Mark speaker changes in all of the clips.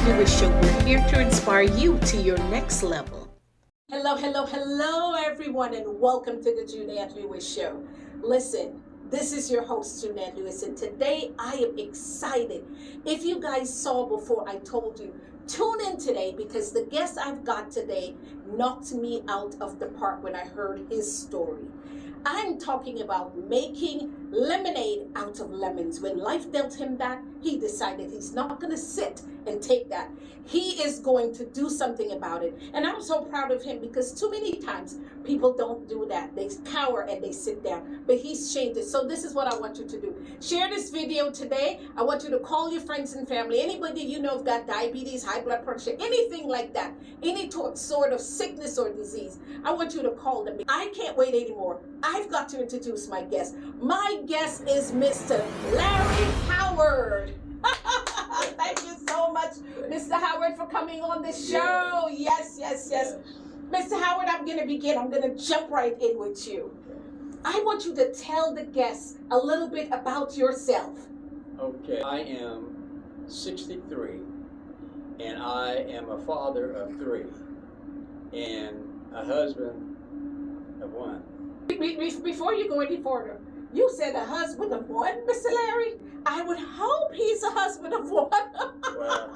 Speaker 1: Lewis Show. We're here to inspire you to your next level.
Speaker 2: Hello, everyone, and welcome to the Juneann Lewis Show. Listen, this is your host, Juneann Lewis, and today I am excited. If you guys saw before I told you, tune in today because the guest I've got today knocked me out of the park when I heard his story. I'm talking about making lemonade out of lemons. When life dealt him that, he decided he's not going to sit and take that. He is going to do something about it. And I'm so proud of him because too many times people don't do that. They cower and they sit down. But he's changed it. So this is what I want you to do. Share this video today. I want you to call your friends and family. Anybody you know has got diabetes, high blood pressure, anything like that. Any sort of sickness or disease. I want you to call them. I can't wait anymore. I've got to introduce my guest. My guest is Mr. Larry Howard. Thank you so much, Mr. Howard, for coming on the show. Yes. Mr. Howard, I'm going to begin. I'm going to jump right in with you. I want you to tell the guests a little bit about yourself.
Speaker 3: Okay, I am 63, and I am a father of 3, and a husband of 1.
Speaker 2: Before you go any further, you said a husband of 1, Mr. Larry? I would hope he's a husband of 1.
Speaker 3: Well,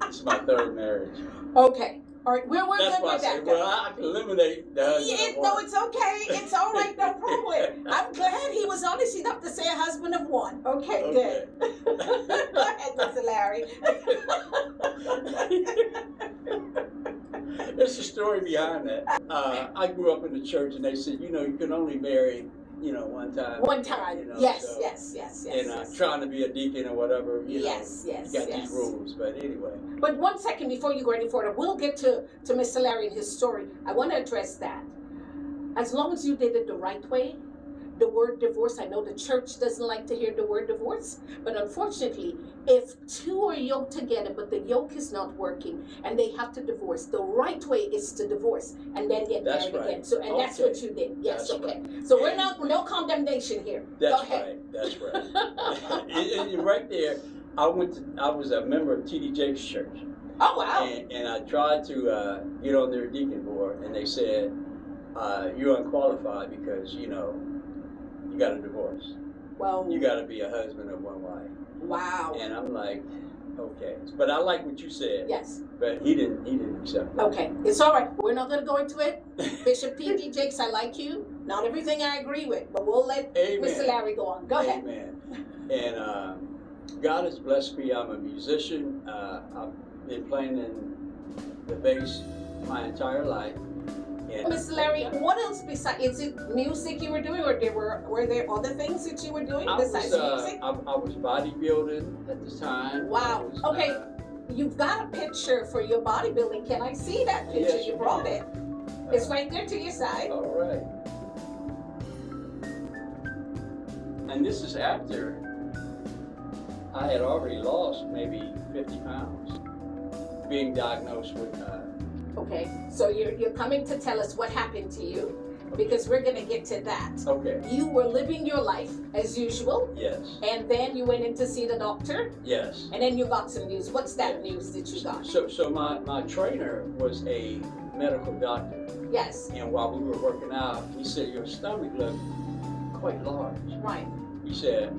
Speaker 3: it's my 3rd marriage.
Speaker 2: Okay. All right, we're
Speaker 3: That's
Speaker 2: good
Speaker 3: why I
Speaker 2: with
Speaker 3: said,
Speaker 2: that.
Speaker 3: well, I can eliminate the husband of 1.
Speaker 2: No, it's okay. It's all right, no problem. I'm glad he was honest enough to say a husband of 1. Okay. Good. Go ahead, Mr. Larry.
Speaker 3: There's a story behind that. I grew up in the church, and they said, you can only marry, one time.
Speaker 2: One time. Yes.
Speaker 3: And trying to be a deacon or whatever, you got these rules. But anyway.
Speaker 2: But 1 second before you go any further, we'll get to Mr. Larry and his story. I want to address that. As long as you did it the right way, the word divorce, I know the church doesn't like to hear the word divorce, but unfortunately, if 2 are yoked together, but the yoke is not working and they have to divorce, the right way is to divorce and then get married again. So, and that's what you did. Yes, that's okay. Right. So we're no condemnation here.
Speaker 3: That's
Speaker 2: Go ahead.
Speaker 3: Right. That's right. and right there, I was a member of T.D. Jakes' church.
Speaker 2: Oh, wow.
Speaker 3: And I tried to get on their deacon board, and they said, you're unqualified because, you got a divorce.
Speaker 2: Well,
Speaker 3: you got to be a husband of 1 wife.
Speaker 2: Wow.
Speaker 3: And I'm like, okay. But I like what you said.
Speaker 2: Yes.
Speaker 3: But he didn't accept that.
Speaker 2: Okay. It's all right. We're not going to go into it. Bishop T.D. Jakes, I like you. Not everything I agree with, but we'll let Mr. Larry go on. Go ahead.
Speaker 3: Amen. And God has blessed me. I'm a musician. I've been playing in the bass my entire life.
Speaker 2: Mr. Larry, what else besides, is it music you were doing, or were there other things that you were doing besides music?
Speaker 3: I was bodybuilding at the time.
Speaker 2: Wow. Okay, you've got a picture for your bodybuilding. Can I see that picture?
Speaker 3: Yes,
Speaker 2: you brought it. It's right there to your side.
Speaker 3: All right. And this is after I had already lost maybe 50 pounds, being diagnosed with
Speaker 2: Okay, so you're coming to tell us what happened to you, because we're going to get to that.
Speaker 3: Okay.
Speaker 2: You were living your life as usual.
Speaker 3: Yes.
Speaker 2: And then you went in to see the doctor.
Speaker 3: Yes.
Speaker 2: And then you got some news. What's that news that you got?
Speaker 3: So my trainer was a medical doctor.
Speaker 2: Yes.
Speaker 3: And while we were working out, he said, your stomach looked quite large.
Speaker 2: Right.
Speaker 3: He said,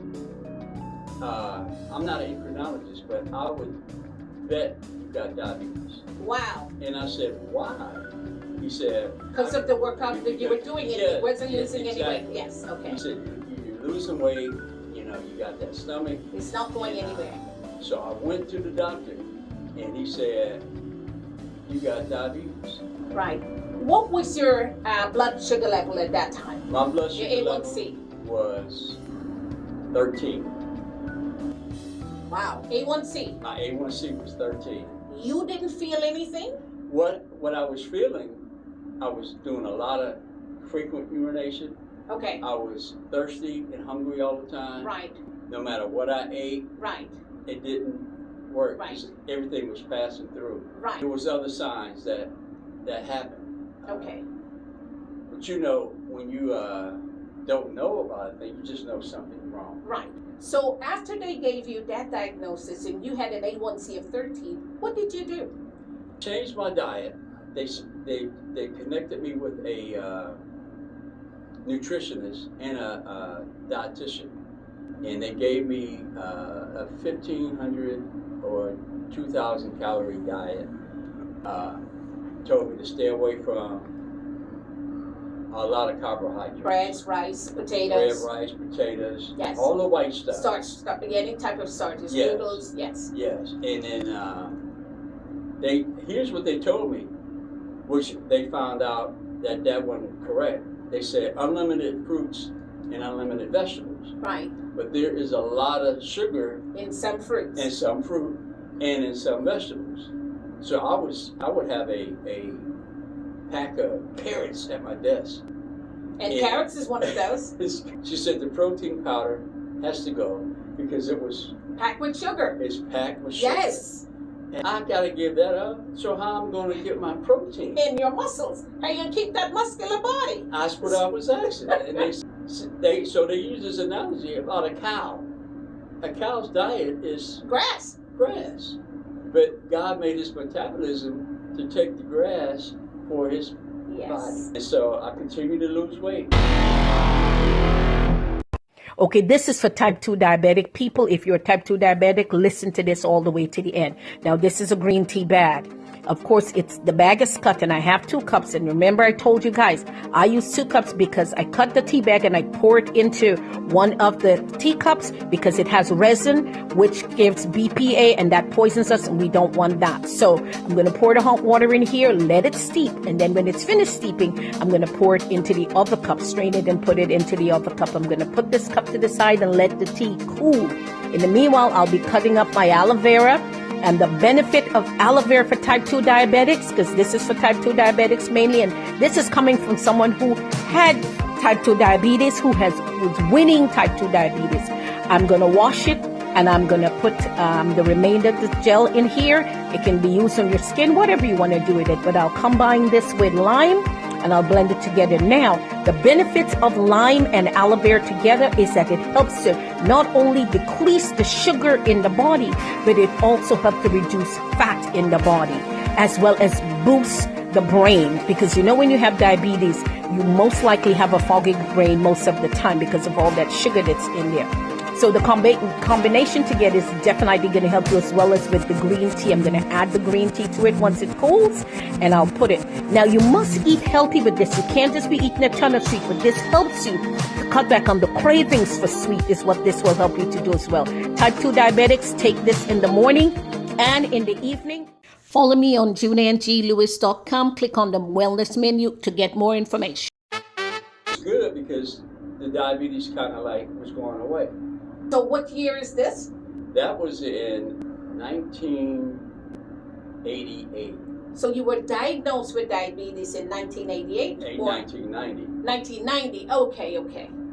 Speaker 3: I'm not an endocrinologist, but I would bet you got diabetes.
Speaker 2: Wow.
Speaker 3: And I said, why? He said,
Speaker 2: because of the workout that you were doing, it wasn't losing
Speaker 3: exactly.
Speaker 2: any weight. Yes, okay.
Speaker 3: He said, you're losing weight, you got that stomach.
Speaker 2: It's not going anywhere.
Speaker 3: So I went to the doctor, and he said, you got diabetes.
Speaker 2: Right. What was your blood sugar level at that time?
Speaker 3: My blood sugar
Speaker 2: your
Speaker 3: level
Speaker 2: A1C
Speaker 3: was 13.
Speaker 2: Wow. A1C.
Speaker 3: My A1C was 13.
Speaker 2: You didn't feel anything?
Speaker 3: What I was feeling, I was doing a lot of frequent urination.
Speaker 2: Okay.
Speaker 3: I was thirsty and hungry all the time.
Speaker 2: Right.
Speaker 3: No matter what I ate.
Speaker 2: Right.
Speaker 3: It didn't work.
Speaker 2: Right.
Speaker 3: Everything was passing through.
Speaker 2: Right.
Speaker 3: There was other signs that happened.
Speaker 2: Okay.
Speaker 3: But when you don't know about it, then you just know something's wrong.
Speaker 2: Right. So after they gave you that diagnosis and you had an A1C of 13, what did you do?
Speaker 3: Changed my diet. They connected me with a nutritionist and a dietitian, and they gave me a 1,500 or 2,000 calorie diet. Told me to stay away from a lot of carbohydrates.
Speaker 2: Breads, rice, potatoes.
Speaker 3: Bread, rice, potatoes.
Speaker 2: Yes.
Speaker 3: All the white stuff.
Speaker 2: Starch, any type of starches,
Speaker 3: Yes.
Speaker 2: noodles, yes.
Speaker 3: Yes. And then here's what they told me, which they found out that wasn't correct. They said unlimited fruits and unlimited vegetables.
Speaker 2: Right.
Speaker 3: But there is a lot of sugar
Speaker 2: in some fruits.
Speaker 3: in some fruit and in some vegetables. So I would have a pack of carrots at my desk.
Speaker 2: And carrots is one of those.
Speaker 3: She said the protein powder has to go because it was
Speaker 2: packed with sugar.
Speaker 3: It's packed with sugar.
Speaker 2: Yes.
Speaker 3: And I gotta give that up. So how I'm gonna get my protein?
Speaker 2: In your muscles. How you gonna keep that muscular body?
Speaker 3: That's what I was asking. And they use this analogy about a cow. A cow's diet is
Speaker 2: grass.
Speaker 3: Grass. But God made his metabolism to take the grass for his body. And so I continue to lose weight.
Speaker 4: Okay, this is for type 2 diabetic people. If you're a type 2 diabetic, listen to this all the way to the end. Now, this is a green tea bag. Of course, the bag is cut and I have 2 cups. And remember, I told you guys, I use 2 cups because I cut the tea bag and I pour it into one of the teacups because it has resin, which gives BPA and that poisons us and we don't want that. So I'm going to pour the hot water in here, let it steep. And then when it's finished steeping, I'm going to pour it into the other cup, strain it and put it into the other cup. I'm going to put this cup to the side and let the tea cool. In the meanwhile, I'll be cutting up my aloe vera. And the benefit of aloe vera for type 2 diabetics, because this is for type 2 diabetics mainly, and this is coming from someone who had type 2 diabetes, who was winning type 2 diabetes. I'm going to wash it, and I'm going to put the remainder of the gel in here. It can be used on your skin, whatever you want to do with it, but I'll combine this with lime, and I'll blend it together. Now, the benefits of lime and aloe vera together is that it helps to not only decrease the sugar in the body, but it also helps to reduce fat in the body, as well as boost the brain. Because you know when you have diabetes, you most likely have a foggy brain most of the time because of all that sugar that's in there. So the combination together is definitely going to help you, as well as with the green tea. I'm going to add the green tea to it once it cools, and I'll put it. Now, you must eat healthy with this. You can't just be eating a ton of sweet, but this helps you to cut back on the cravings for sweet is what this will help you to do as well. Type 2 diabetics, take this in the morning and in the evening. Follow me on JuneannLewis.com. Click on the wellness menu to get more information.
Speaker 3: It's good because the diabetes kind of was going away.
Speaker 2: So what year is this?
Speaker 3: That was in 1988.
Speaker 2: So you were diagnosed with diabetes in 1988?
Speaker 3: 1990.
Speaker 2: 1990, okay.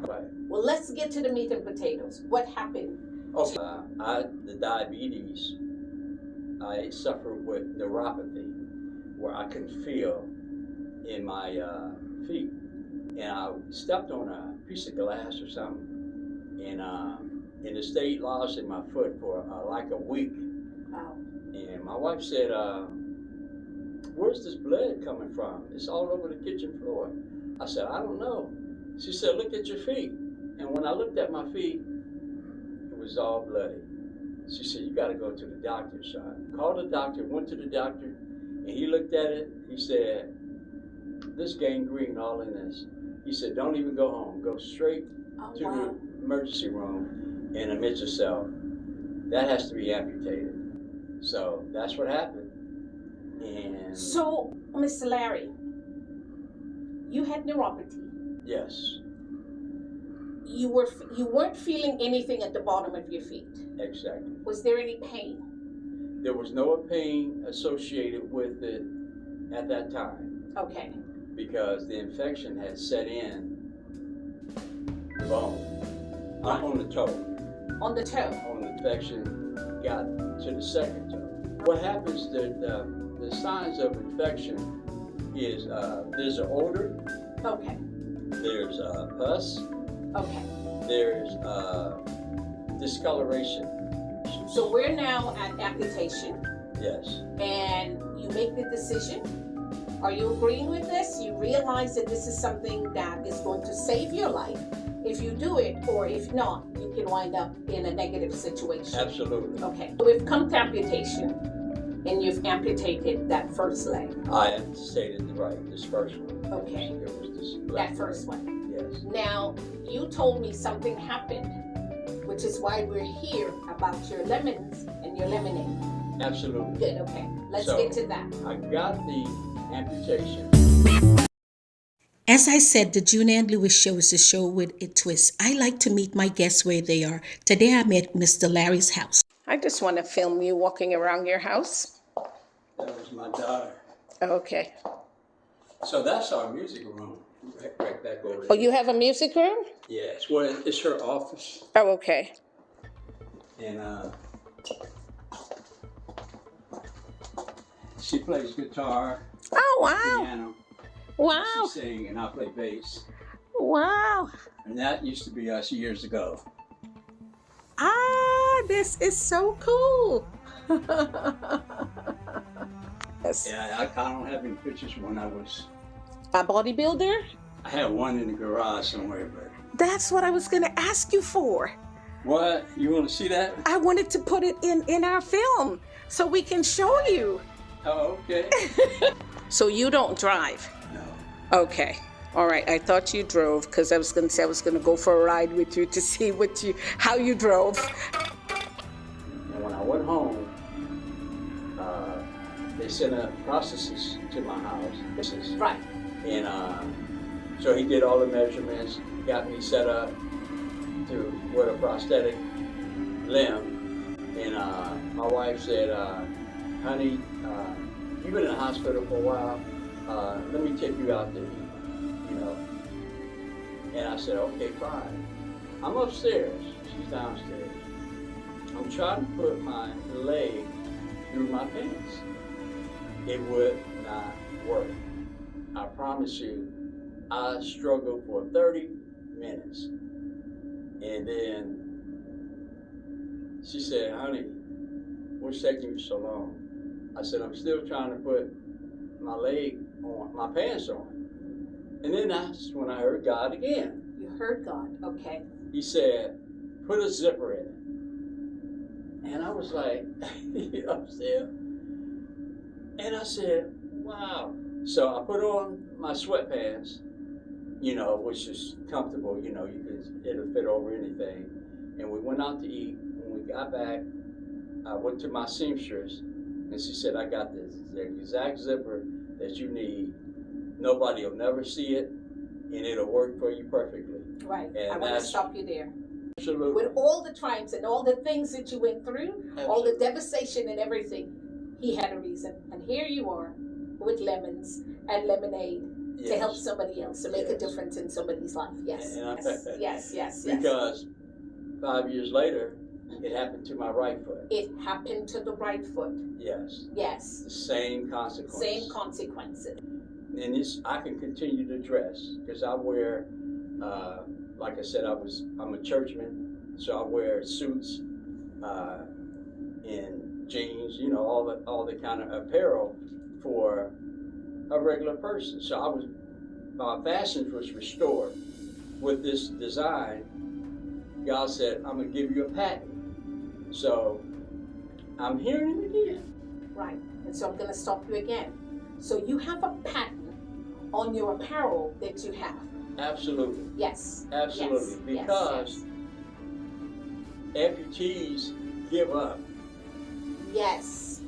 Speaker 3: Right.
Speaker 2: Well, let's get to the meat and potatoes. What happened?
Speaker 3: Okay. The diabetes, I suffered with neuropathy, where I couldn't feel in my feet. And I stepped on a piece of glass or something, and it stayed lodged in my foot for like a week.
Speaker 2: Wow.
Speaker 3: And my wife said, where's this blood coming from? It's all over the kitchen floor. I said, I don't know. She said, look at your feet. And when I looked at my feet, it was all bloody. She said, you got to go to the doctor. So I called the doctor, went to the doctor, and he looked at it. He said, this gangrene all in this. He said, don't even go home. Go straight to the emergency room and admit yourself. That has to be amputated. So that's what happened. And
Speaker 2: so, Mr. Larry, you had neuropathy.
Speaker 3: Yes.
Speaker 2: You weren't feeling anything at the bottom of your feet.
Speaker 3: Exactly.
Speaker 2: Was there any pain?
Speaker 3: There was no pain associated with it at that time.
Speaker 2: Okay.
Speaker 3: Because the infection had set in the bone, on the toe.
Speaker 2: On the toe.
Speaker 3: On the infection got to the second toe. What happens, the signs of infection is there's an odor.
Speaker 2: Okay.
Speaker 3: There's pus.
Speaker 2: Okay.
Speaker 3: There's discoloration.
Speaker 2: So we're now at amputation,
Speaker 3: Yes.
Speaker 2: and you make the decision. Are you agreeing with this? You realize that this is something that is going to save your life if you do it, or if not, you can wind up in a negative situation.
Speaker 3: Absolutely.
Speaker 2: Okay, so we've come to amputation, and you've amputated that first leg.
Speaker 3: I stated right, this first one.
Speaker 2: Okay.
Speaker 3: It was this
Speaker 2: That
Speaker 3: left
Speaker 2: first
Speaker 3: leg.
Speaker 2: one.
Speaker 3: Yes.
Speaker 2: Now, you told me something happened, which is why we're here, about your lemons and your lemonade.
Speaker 3: Absolutely.
Speaker 2: Good, okay. Let's
Speaker 3: So,
Speaker 2: get to that.
Speaker 3: I got the amputation.
Speaker 1: As I said, the Juneann Lewis Show is a show with a twist. I like to meet my guests where they are. Today I'm at Mr. Larry's house.
Speaker 4: I just want to film you walking around your house.
Speaker 3: That was my daughter.
Speaker 4: Okay.
Speaker 3: So that's our music room. Right back over there.
Speaker 4: Oh, you have a music room?
Speaker 3: Yes. Well, it's her office.
Speaker 4: Oh, okay.
Speaker 3: And she plays guitar,
Speaker 4: Oh, wow.
Speaker 3: piano.
Speaker 4: Wow.
Speaker 3: She sings, and I play bass.
Speaker 4: Wow.
Speaker 3: And that used to be us years ago.
Speaker 4: Ah, this is so cool. Yes.
Speaker 3: Yeah, I don't have any pictures when I was.
Speaker 4: A bodybuilder?
Speaker 3: I had one in the garage somewhere, but.
Speaker 4: That's what I was going to ask you for.
Speaker 3: What? You want to see that?
Speaker 4: I wanted to put it in our film so we can show you.
Speaker 3: Oh, okay.
Speaker 4: So you don't drive?
Speaker 3: No.
Speaker 4: Okay. All right. I thought you drove because I was going to say I was going to go for a ride with you to see how you drove.
Speaker 3: And when I went home, they sent a prosthetist to my house.
Speaker 2: Right.
Speaker 3: And so he did all the measurements, got me set up to with a prosthetic limb. And my wife said, honey, you've been in the hospital for a while. Let me take you out to eat, you know. And I said, okay, fine. I'm upstairs. She's downstairs. I'm trying to put my leg through my pants. It would not work. I promise you, I struggled for 30 minutes. And then she said, honey, what's taking you so long? I said, I'm still trying to put my leg on, my pants on. And then that's when I heard God again.
Speaker 2: You heard God, okay.
Speaker 3: He said, put a zipper in it. And I was like, upstairs. And I said, wow. So I put on my sweatpants, you know, which is comfortable, you know, it'll fit over anything. And we went out to eat. When we got back, I went to my seamstress, and she said, I got this. It's the exact zipper that you need. Nobody will never see it, and it'll work for you perfectly.
Speaker 2: Right.
Speaker 3: And
Speaker 2: I want to stop you there.
Speaker 3: Absolutely.
Speaker 2: With all the triumphs and all the things that you went through, all the devastation and everything, he had a reason. And here you are with lemons and lemonade to help somebody else, to make a difference in somebody's life. Yes. Yes.
Speaker 3: Because 5 years later, it happened to my right foot.
Speaker 2: It happened to the right foot.
Speaker 3: Yes.
Speaker 2: Yes.
Speaker 3: The same consequences.
Speaker 2: Same consequences.
Speaker 3: And I can continue to dress because I wear, like I said, I'm a churchman, so I wear suits and jeans, you know, all the kind of apparel for a regular person. So my fashion was restored with this design. God said, I'm gonna give you a patent. So I'm hearing it again.
Speaker 2: Right. And so I'm gonna stop you again. So you have a patent on your apparel that you have.
Speaker 3: Absolutely.
Speaker 2: Yes.
Speaker 3: Absolutely.
Speaker 2: Yes.
Speaker 3: Because amputees give up.
Speaker 2: Yes.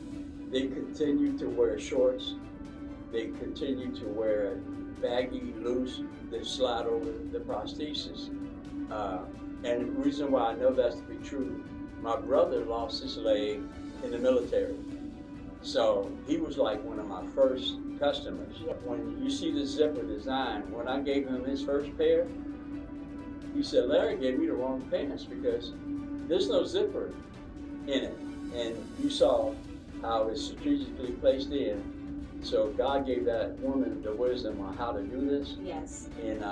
Speaker 3: They continue to wear shorts. They continue to wear baggy, loose, that slide over the prosthesis. And the reason why I know that's to be true, my brother lost his leg in the military. So he was like one of my first customers. When you see the zipper design, when I gave him his first pair, he said, Larry gave me the wrong pants because there's no zipper in it. And you saw how it's strategically placed in. So God gave that woman the wisdom on how to do this.
Speaker 2: Yes.
Speaker 3: And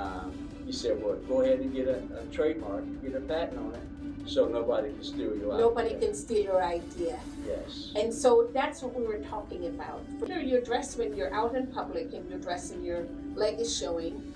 Speaker 3: he said, well, go ahead and get a trademark, get a patent on it, so nobody can steal your
Speaker 2: Nobody
Speaker 3: idea.
Speaker 2: can steal your idea.
Speaker 3: Yes.
Speaker 2: And so that's what we were talking about. Whether you're dressed when you're out in public and you're dressed and your leg is showing,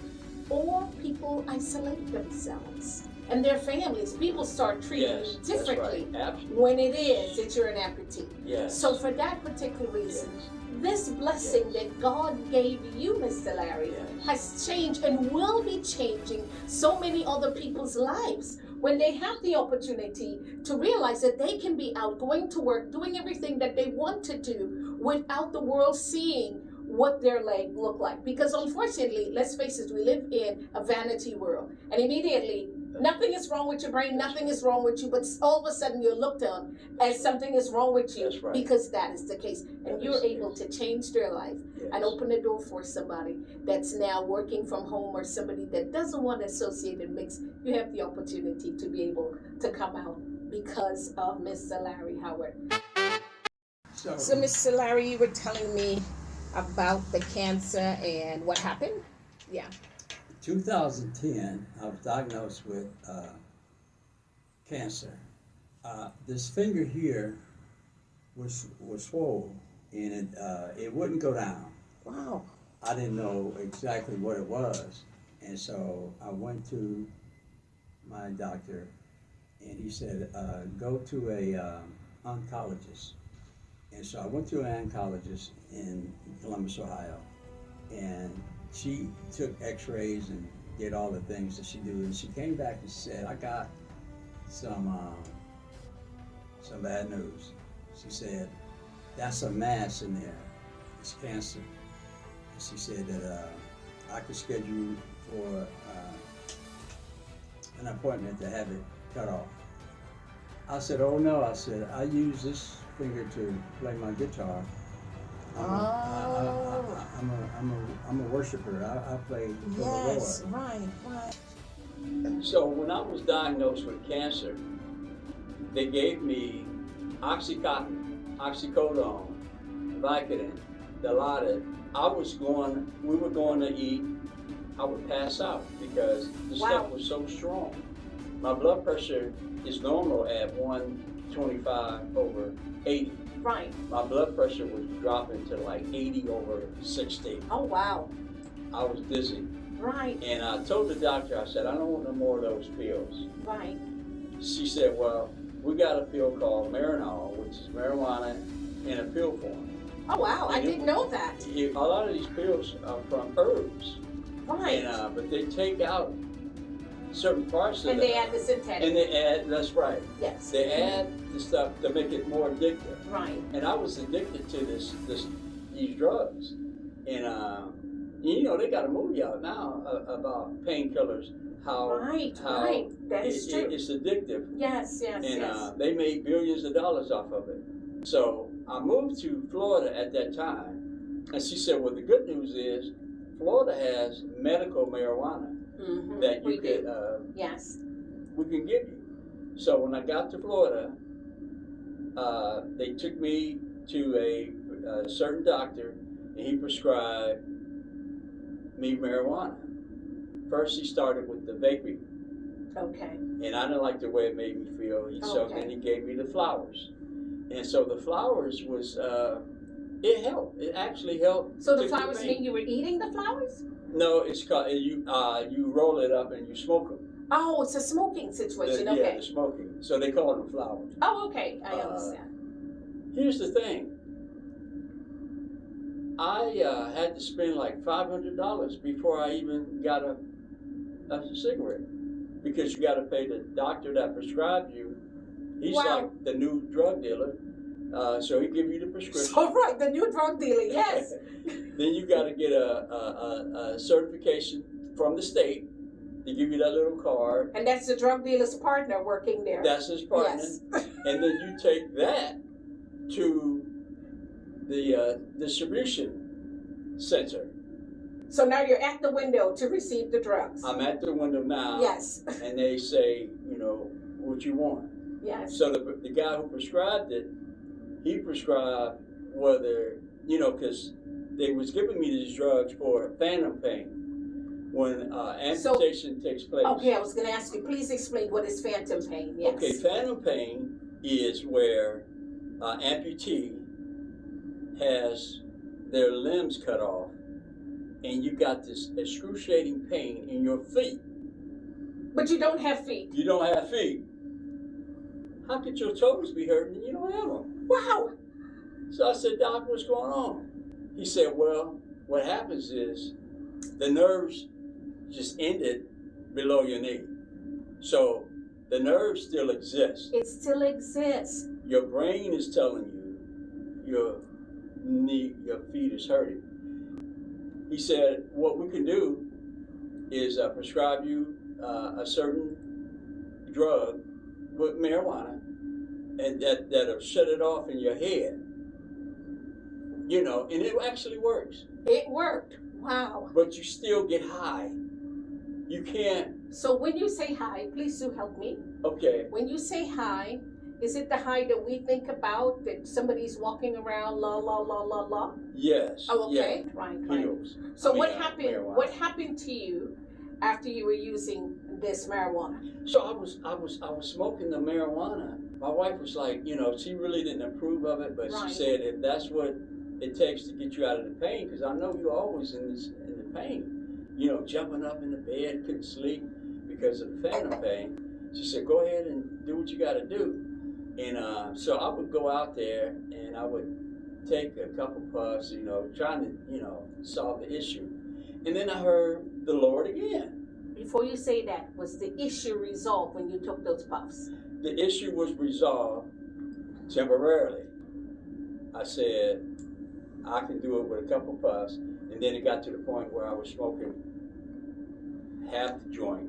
Speaker 2: or people isolate themselves and their families. People start treating
Speaker 3: Yes,
Speaker 2: you
Speaker 3: that's
Speaker 2: differently
Speaker 3: right. Absolutely.
Speaker 2: when it is that you're an amputee.
Speaker 3: Yes.
Speaker 2: So for that particular reason,
Speaker 3: Yes.
Speaker 2: this blessing
Speaker 3: Yes.
Speaker 2: that God gave you, Mr. Larry,
Speaker 3: Yes.
Speaker 2: has changed and will be changing so many other people's lives when they have the opportunity to realize that they can be out going to work, doing everything that they want to do without the world seeing what their leg look like. Because unfortunately, let's face it, we live in a vanity world, and immediately nothing is wrong with your brain, nothing is wrong with you, but all of a sudden you're looked on as something is wrong with you.
Speaker 3: That's right.
Speaker 2: Because that is the case, and
Speaker 3: That
Speaker 2: you're
Speaker 3: is the
Speaker 2: able
Speaker 3: case.
Speaker 2: to change their life
Speaker 3: Yes.
Speaker 2: and open the door for somebody that's now working from home, or somebody that doesn't want to associate and mix. You have the opportunity to be able to come out because of Mr. Larry Howard. So Mr. Larry, you were telling me about the cancer and what happened? Yeah.
Speaker 5: 2010, I was diagnosed with cancer. This finger here was swollen, and it wouldn't go down.
Speaker 2: Wow.
Speaker 5: I didn't know exactly what it was, and so I went to my doctor, and he said, go to a oncologist. And so I went to an oncologist in Columbus, Ohio, and she took x-rays and did all the things that she do, and she came back and said, I got some bad news. She said, that's a mass in there, it's cancer. And she said that I could schedule you for an appointment to have it cut off. I said, oh no, I said, I use this finger to play my guitar. I'm a worshiper. I play for
Speaker 2: Yes,
Speaker 5: the Lord.
Speaker 2: right.
Speaker 3: So when I was diagnosed with cancer, they gave me Oxycontin, Oxycodone, Vicodin, Dilaudid. We were going to eat, I would pass out because the stuff was so strong. My blood pressure is normal at 125/80.
Speaker 2: Right.
Speaker 3: My blood pressure was dropping to like 80/60.
Speaker 2: Oh, wow.
Speaker 3: I was dizzy.
Speaker 2: Right.
Speaker 3: And I told the doctor, I said, I don't want no more of those pills.
Speaker 2: Right.
Speaker 3: She said, well, we got a pill called Marinol, which is marijuana in a pill form.
Speaker 2: Oh, wow. I didn't know that.
Speaker 3: A lot of these pills are from herbs.
Speaker 2: Right.
Speaker 3: And, but they take out certain parts of
Speaker 2: And
Speaker 3: it.
Speaker 2: they add the synthetic.
Speaker 3: And they add, that's right.
Speaker 2: Yes.
Speaker 3: They add the stuff to make it more addictive.
Speaker 2: Right.
Speaker 3: And I was addicted to these drugs. And, you know, they got a movie out now about painkillers.
Speaker 2: Right. That is true.
Speaker 3: It's addictive.
Speaker 2: Yes.
Speaker 3: And
Speaker 2: Yes.
Speaker 3: they made billions of dollars off of it. So I moved to Florida at that time. And she said, well, the good news is Florida has medical marijuana that you could,
Speaker 2: yes.
Speaker 3: we can give you. So when I got to Florida, they took me to a certain doctor, and he prescribed me marijuana. First, he started with the vaping,
Speaker 2: Okay.
Speaker 3: and I didn't like the way it made me feel. So
Speaker 2: Okay.
Speaker 3: then he gave me the flowers, and so the flowers was it helped. It actually helped.
Speaker 2: So the
Speaker 3: to
Speaker 2: flowers
Speaker 3: pain.
Speaker 2: mean you were eating the flowers?
Speaker 3: No, it's called you roll it up and you smoke them.
Speaker 2: Oh, it's a smoking situation.
Speaker 3: Yeah,
Speaker 2: Okay.
Speaker 3: the smoking. So they call them flowers.
Speaker 2: Oh, okay. I understand.
Speaker 3: Here's the thing. I had to spend like $500 before I even got a cigarette, because you got to pay the doctor that prescribed you. He's like the new drug dealer, so he give you the prescription.
Speaker 2: So right, the new drug dealer. Yes.
Speaker 3: Then you got to get a certification from the state. They give you that little card.
Speaker 2: And that's the drug dealer's partner working there.
Speaker 3: That's his partner.
Speaker 2: Yes.
Speaker 3: And then you take that to the distribution center.
Speaker 2: So now you're at the window to receive the drugs.
Speaker 3: I'm at the window now.
Speaker 2: Yes.
Speaker 3: And they say, you know, what you want.
Speaker 2: Yes.
Speaker 3: So the guy who prescribed it, he prescribed whether, you know, because they was giving me these drugs for phantom pain. when amputation takes place.
Speaker 2: Okay, I was going to ask you, please explain what is phantom pain. Yes.
Speaker 3: Okay, phantom pain is where amputee has their limbs cut off, and you got this excruciating pain in your feet.
Speaker 2: But you don't have feet.
Speaker 3: You don't have feet. How could your toes be hurting and you don't have them?
Speaker 2: Wow.
Speaker 3: So I said, Doc, what's going on? He said, well, what happens is the nerves just ended below your knee. So the nerves still exist.
Speaker 2: It still exists.
Speaker 3: Your brain is telling you your knee, your feet is hurting. He said, what we can do is prescribe you a certain drug with marijuana, and that'll shut it off in your head. You know, and it actually works.
Speaker 2: It worked. Wow.
Speaker 3: But you still get high. You can't.
Speaker 2: So when you say high, please do help me.
Speaker 3: Okay.
Speaker 2: When you say high, is it the high that we think about, that somebody's walking around la la la la la?
Speaker 3: Yes.
Speaker 2: Oh, okay.
Speaker 3: Yeah.
Speaker 2: Right.
Speaker 3: Pills.
Speaker 2: So
Speaker 3: I mean,
Speaker 2: what happened?
Speaker 3: marijuana.
Speaker 2: What happened to you after you were using this marijuana?
Speaker 3: So I was smoking the marijuana. My wife was like, you know, she really didn't approve of it, but
Speaker 2: Right.
Speaker 3: she said if that's what it takes to get you out of the pain, because I know you're always in the pain, you know, jumping up in the bed, couldn't sleep because of the phantom pain. She said, go ahead and do what you got to do. And so I would go out there and I would take a couple puffs, you know, trying to, you know, solve the issue. And then I heard the Lord again.
Speaker 2: Before you say that, was the issue resolved when you took those puffs?
Speaker 3: The issue was resolved temporarily. I said, I can do it with a couple puffs. And then it got to the point where I was smoking half the joint.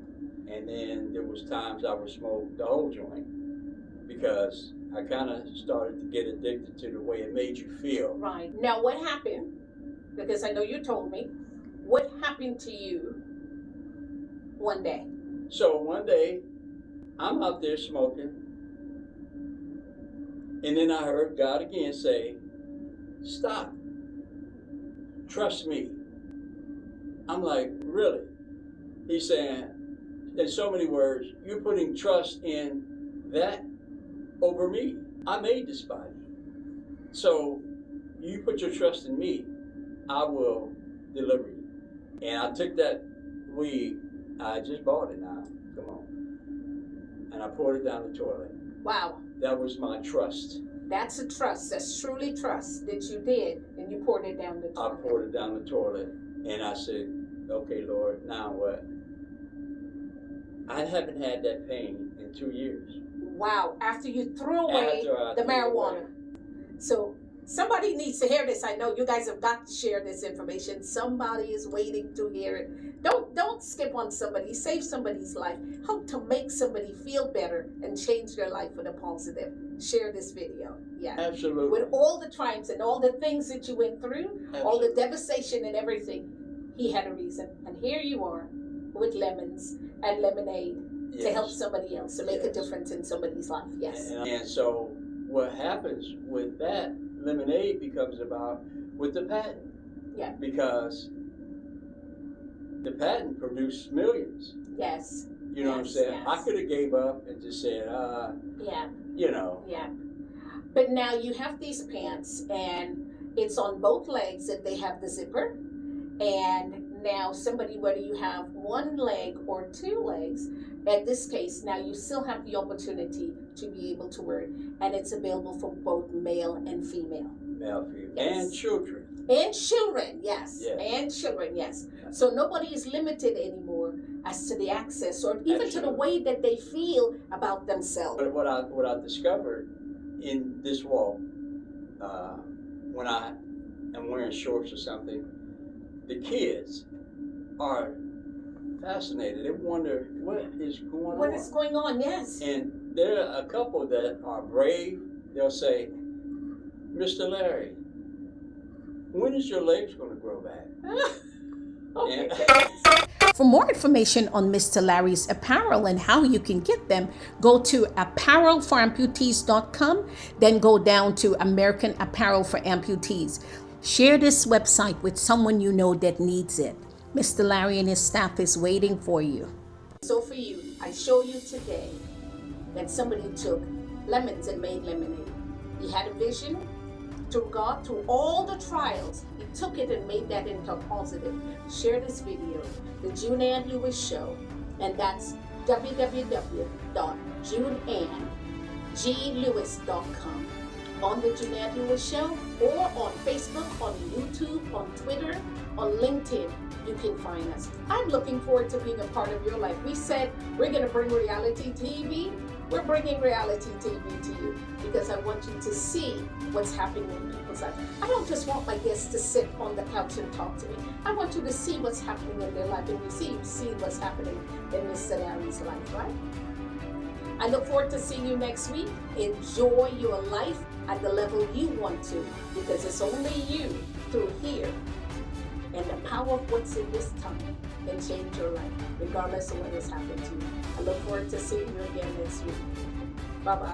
Speaker 3: And then there was times I would smoke the whole joint because I kind of started to get addicted to the way it made you feel.
Speaker 2: Right. Now what happened? Because I know you told me. What happened to you one day?
Speaker 3: So one day, I'm out there smoking. And then I heard God again say, stop. Trust me. I'm like, really? He's saying, in so many words, you're putting trust in that over me. I made this body. So you put your trust in me, I will deliver you. And I took that weed, I just bought it now, come on. And I poured it down the toilet.
Speaker 2: Wow.
Speaker 3: That was my trust.
Speaker 2: That's a trust. That's truly trust that you did, and you poured it down the toilet.
Speaker 3: I poured it down the toilet, and I said, okay, Lord, now what? I haven't had that pain in 2 years.
Speaker 2: Wow. After you threw away the marijuana. So somebody needs to hear this. I know you guys have got to share this information. Somebody is waiting to hear it. Don't skip on somebody. Save somebody's life. Help to make somebody feel better and change their life for the positive. Share this video. Yeah.
Speaker 3: Absolutely.
Speaker 2: With all the triumphs and all the things that you went through,
Speaker 3: Absolutely.
Speaker 2: all the devastation and everything, he had a reason. And here you are with lemons and lemonade
Speaker 3: Yes.
Speaker 2: to help somebody else, to make a
Speaker 3: Yes.
Speaker 2: difference in somebody's life. Yes.
Speaker 3: And so what happens with that, lemonade becomes about with the patent.
Speaker 2: Yeah.
Speaker 3: Because the patent produced millions.
Speaker 2: Yes.
Speaker 3: You know what I'm
Speaker 2: Yes,
Speaker 3: saying?
Speaker 2: yes.
Speaker 3: I could have gave up and just said,
Speaker 2: Yeah.
Speaker 3: you know.
Speaker 2: Yeah. But now you have these pants and it's on both legs that they have the zipper. And now somebody, whether you have one leg or two legs, at this case, now you still have the opportunity to be able to wear it. And it's available for both male and female.
Speaker 3: Male, female,
Speaker 2: Yes.
Speaker 3: and children.
Speaker 2: And children, yes.
Speaker 3: Yes.
Speaker 2: And children, yes. So nobody is limited anymore as to the access or even to the
Speaker 3: Absolutely.
Speaker 2: way that they feel about themselves.
Speaker 3: But what I discovered in this walk, when I am wearing shorts or something, the kids are fascinated. They wonder what is going on.
Speaker 2: What is going on? Yes.
Speaker 3: And there are a couple that are brave. They'll say, Mr. Larry, when is your legs going to grow back?
Speaker 2: Okay.
Speaker 3: And-
Speaker 1: For more information on Mr. Larry's apparel and how you can get them, go to apparelforamputees.com, then go down to American Apparel for Amputees. Share this website with someone you know that needs it. Mr. Larry and his staff is waiting for you.
Speaker 2: So for you, I show you today that somebody took lemons and made lemonade. He had a vision through God, through all the trials. He took it and made that into a positive. Share this video, the Juneann Lewis Show, and that's www.juneannglewis.com. On the Juneann Lewis Show, or on Facebook, on YouTube, on Twitter, on LinkedIn, you can find us. I'm looking forward to being a part of your life. We said we're going to bring reality TV. We're bringing reality TV to you because I want you to see what's happening in people's lives. I don't just want my guests to sit on the couch and talk to me. I want you to see what's happening in their life, and you see what's happening in Mr. Larry's life, right? I look forward to seeing you next week. Enjoy your life at the level you want to, because it's only you through here and the power of what's in this tongue can change your life, regardless of what has happened to you. I look forward to seeing you again next week. Bye-bye.